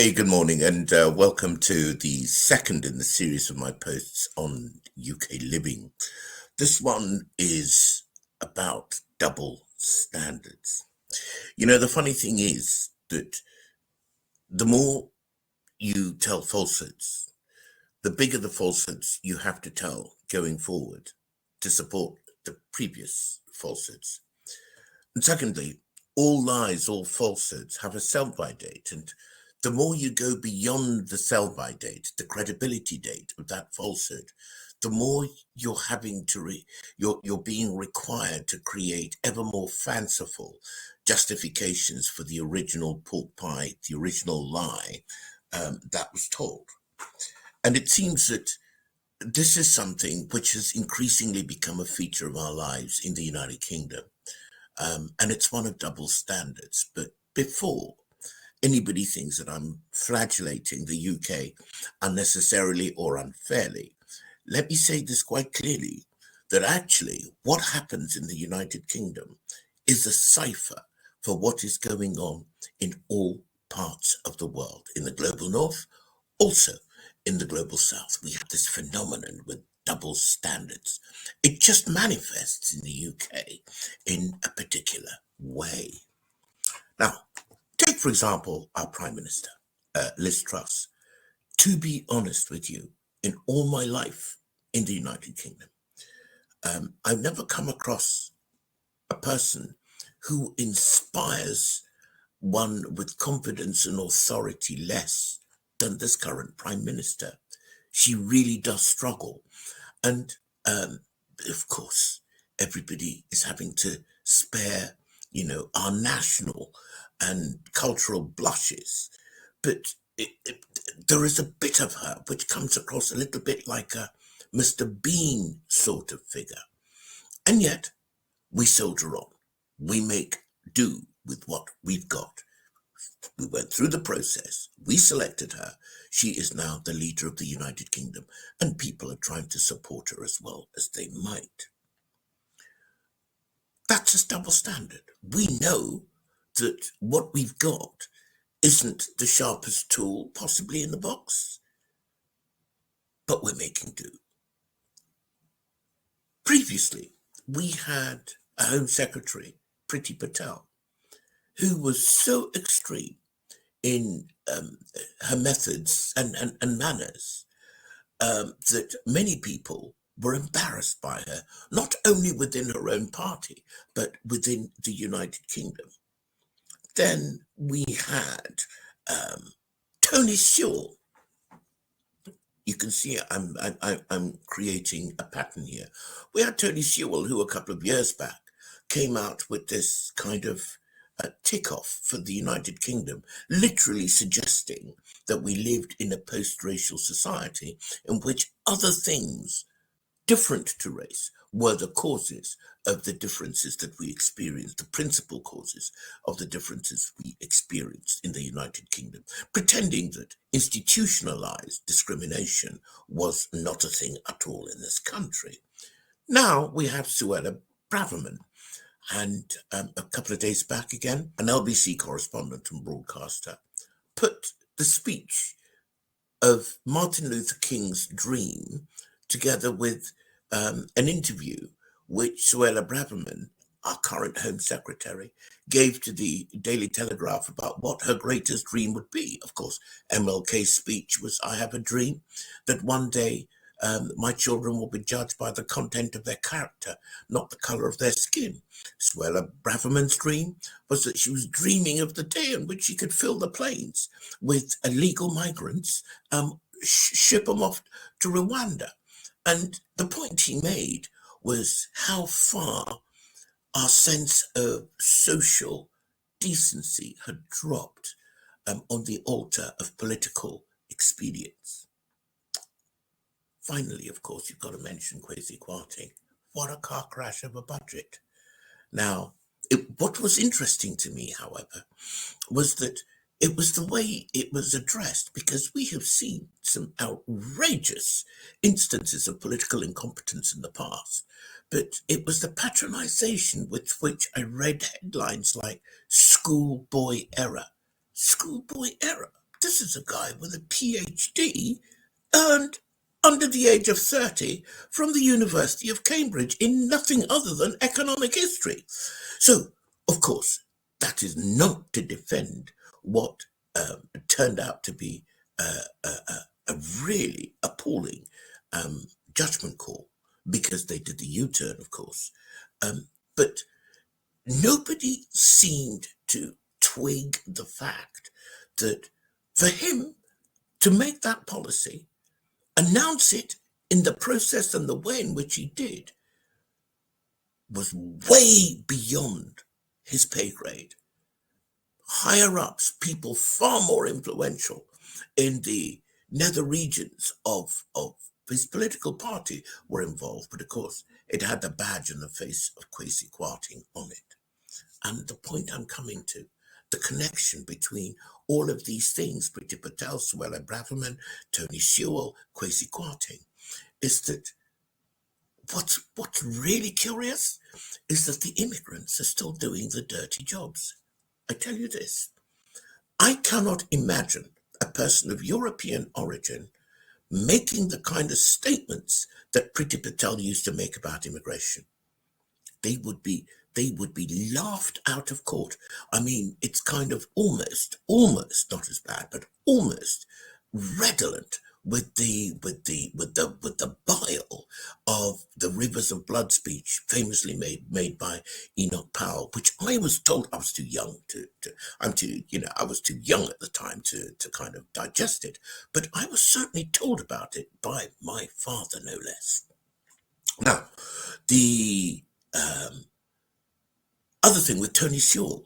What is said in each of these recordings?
Hey, good morning, and welcome to the second in the series of my posts on UK living. This one is about double standards. The funny thing is that the more you tell falsehoods, the bigger the falsehoods you have to tell going forward to support the previous falsehoods. And secondly, all lies, all falsehoods have a sell-by date, and the more you go beyond the sell-by date, the credibility date of that falsehood, the more you're being required to create ever more fanciful justifications for the original pork pie, the original lie that was told. And it seems that this is something which has increasingly become a feature of our lives in the United Kingdom. And it's one of double standards. But before anybody thinks that I'm flagellating the UK unnecessarily or unfairly, let me say this quite clearly, that actually what happens in the United Kingdom is a cipher for what is going on in all parts of the world, in the global north, also in the global south. We have this phenomenon with double standards. It just manifests in the UK in a particular way. Now, take, for example, our Prime Minister, Liz Truss. To be honest with you, in all my life in the United Kingdom, I've never come across a person who inspires one with confidence and authority less than this current Prime Minister. She really does struggle. And of course, everybody is having to spare, our national and cultural blushes. But there is a bit of her which comes across a little bit like a Mr. Bean sort of figure. And yet, we soldier on. We make do with what we've got. We went through the process. We selected her. She is now the leader of the United Kingdom, and people are trying to support her as well as they might. That's a double standard. We know that what we've got isn't the sharpest tool possibly in the box, but we're making do. Previously, we had a Home Secretary, Priti Patel, who was so extreme in her methods and manners that many people were embarrassed by her, not only within her own party, but within the United Kingdom. Then we had Tony Sewell. You can see I'm creating a pattern here. We had Tony Sewell, who a couple of years back came out with this kind of tick-off for the United Kingdom, literally suggesting that we lived in a post-racial society in which other things different to race were the causes of the differences that we experienced, the principal causes of the differences we experienced in the United Kingdom, pretending that institutionalized discrimination was not a thing at all in this country. Now we have Suella Braverman, and a couple of days back again, an LBC correspondent and broadcaster put the speech of Martin Luther King's dream together with an interview which Suella Braverman, our current Home Secretary, gave to the Daily Telegraph about what her greatest dream would be. Of course, MLK's speech was, "I have a dream that one day my children will be judged by the content of their character, not the color of their skin." Suella Braverman's dream was that she was dreaming of the day in which she could fill the planes with illegal migrants, ship them off to Rwanda. And the point he made was how far our sense of social decency had dropped on the altar of political expedience. Finally, of course, you've got to mention Kwesi Kwarteng. What a car crash of a budget. Now, what was interesting to me, however, was that it was the way it was addressed, because we have seen some outrageous instances of political incompetence in the past. But it was the patronization with which I read headlines like schoolboy error. Schoolboy error. This is a guy with a PhD earned under the age of 30 from the University of Cambridge in nothing other than economic history. So, of course, that is not to defend what turned out to be a really appalling judgment call, because they did the U-turn, of course. But nobody seemed to twig the fact that for him to make that policy, announce it in the process and the way in which he did, was way beyond his pay grade. Higher ups, people far more influential in the nether regions of his political party were involved, but of course it had the badge and the face of Kwesi Kwarteng on it. And the point I'm coming to, the connection between all of these things, Priti Patel, Suella Braverman, Tony Sewell, Kwesi Kwarteng, is that what's really curious is that the immigrants are still doing the dirty jobs. I tell you this, I cannot imagine a person of European origin making the kind of statements that Priti Patel used to make about immigration. They would be laughed out of court. I mean, it's kind of almost not as bad, but almost redolent with the bile of the Rivers of Blood speech, famously made by Enoch Powell, which I was told I was too young I was too young at the time to kind of digest it, but I was certainly told about it by my father, no less. Now, the other thing with Tony Sewell,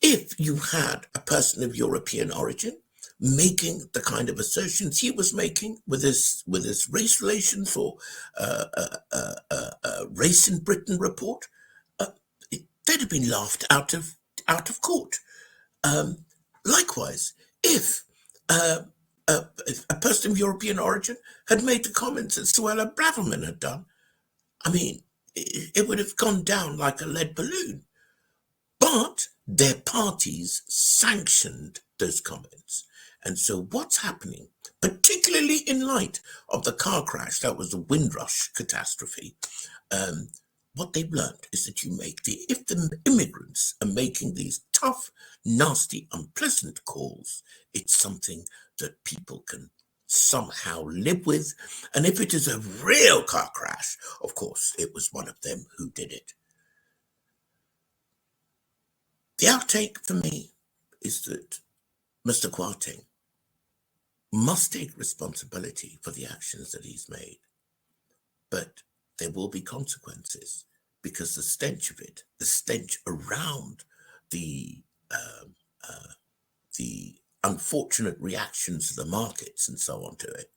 if you had a person of European origin making the kind of assertions he was making with his race relations or race in Britain report, they'd have been laughed out of court. Likewise, if a person of European origin had made the comments that Suella Braverman had done, I mean, it would have gone down like a lead balloon. But their parties sanctioned those comments. And so what's happening, particularly in light of the car crash, that was the Windrush catastrophe, what they've learned is that if the immigrants are making these tough, nasty, unpleasant calls, it's something that people can somehow live with. And if it is a real car crash, of course, it was one of them who did it. The outtake for me is that Mr. Kwarteng must take responsibility for the actions that he's made. But there will be consequences, because the stench of it, the stench around the unfortunate reactions of the markets and so on to it,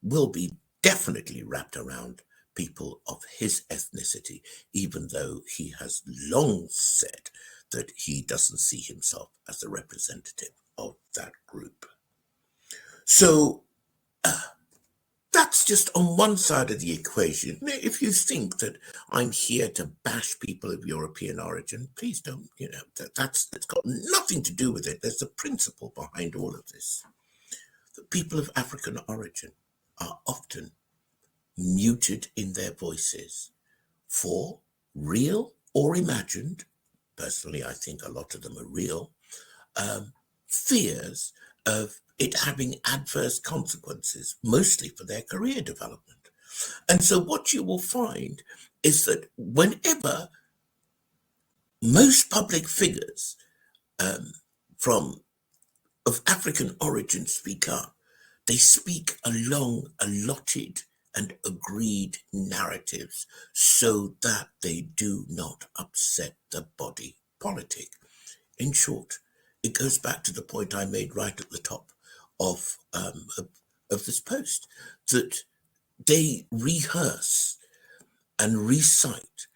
will be definitely wrapped around people of his ethnicity, even though he has long said that he doesn't see himself as a representative of that group. So that's just on one side of the equation. If you think that I'm here to bash people of European origin, please don't. It's got nothing to do with it. There's a principle behind all of this. The people of African origin are often muted in their voices for real or imagined, personally I think a lot of them are real, fears of it having adverse consequences, mostly for their career development. And so what you will find is that whenever most public figures of African origin speak up, they speak along allotted and agreed narratives so that they do not upset the body politic. In short, it goes back to the point I made right at the top of this post, that they rehearse and recite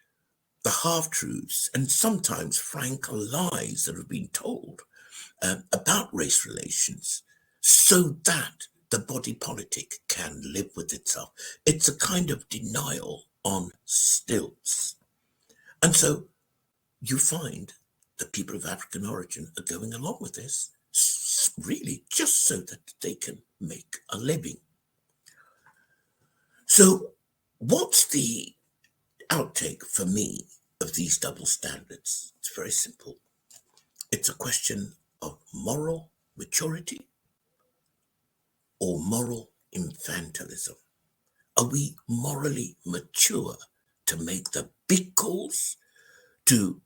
the half-truths and sometimes frank lies that have been told about race relations, so that the body politic can live with itself. It's a kind of denial on stilts. And so you find that people of African origin are going along with this, really just so that they can make a living. So what's the outtake for me of these double standards? It's very simple. It's a question of moral maturity or moral infantilism. Are we morally mature to make the big calls, to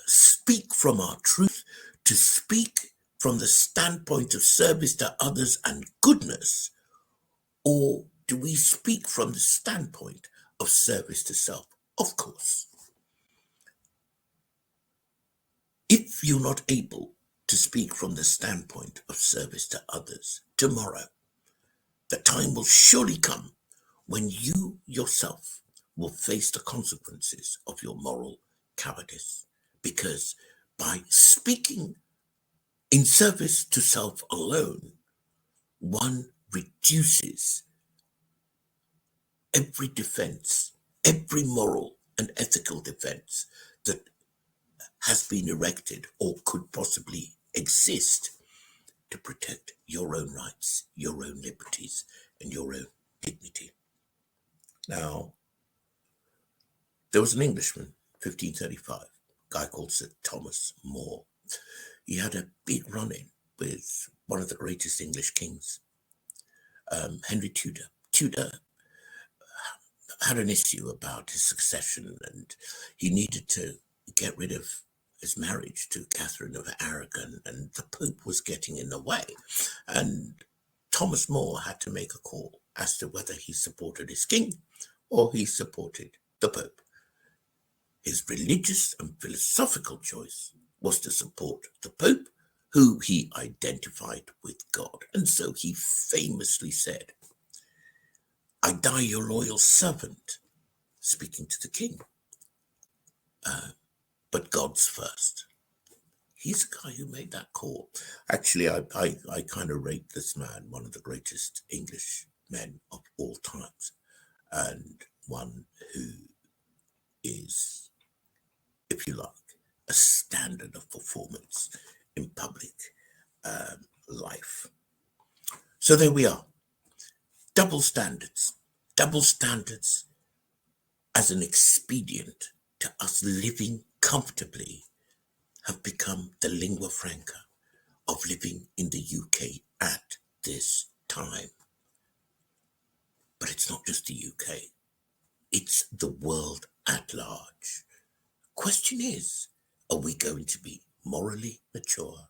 speak from our truth, to speak from the standpoint of service to others and goodness? Or do we speak from the standpoint of service to self? Of course. If you're not able to speak from the standpoint of service to others tomorrow, the time will surely come when you yourself will face the consequences of your moral cowardice. Because by speaking in service to self alone, one reduces every defense, every moral and ethical defense that has been erected or could possibly exist to protect your own rights, your own liberties, and your own dignity. Now, there was an Englishman, 1535, a guy called Sir Thomas More. He had a big run-in with one of the greatest English kings, Henry Tudor. Tudor had an issue about his succession, and he needed to get rid of his marriage to Catherine of Aragon, and the Pope was getting in the way. And Thomas More had to make a call as to whether he supported his king or he supported the Pope. His religious and philosophical choice was to support the Pope, who he identified with God. And so he famously said, "I die your loyal servant," speaking to the king, but God's first. He's the guy who made that call. Actually, I kind of rate this man one of the greatest English men of all times, and one who is, if you like, a standard of performance in public life. So there we are. Double standards as an expedient to us living comfortably have become the lingua franca of living in the UK at this time. But it's not just the UK, it's the world at large. Question is, are we going to be morally mature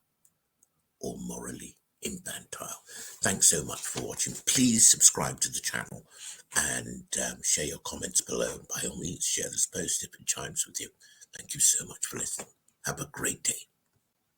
or morally infantile? Thanks so much for watching. Please subscribe to the channel and share your comments below. By all means, share this post if it chimes with you. Thank you so much for listening. Have a great day.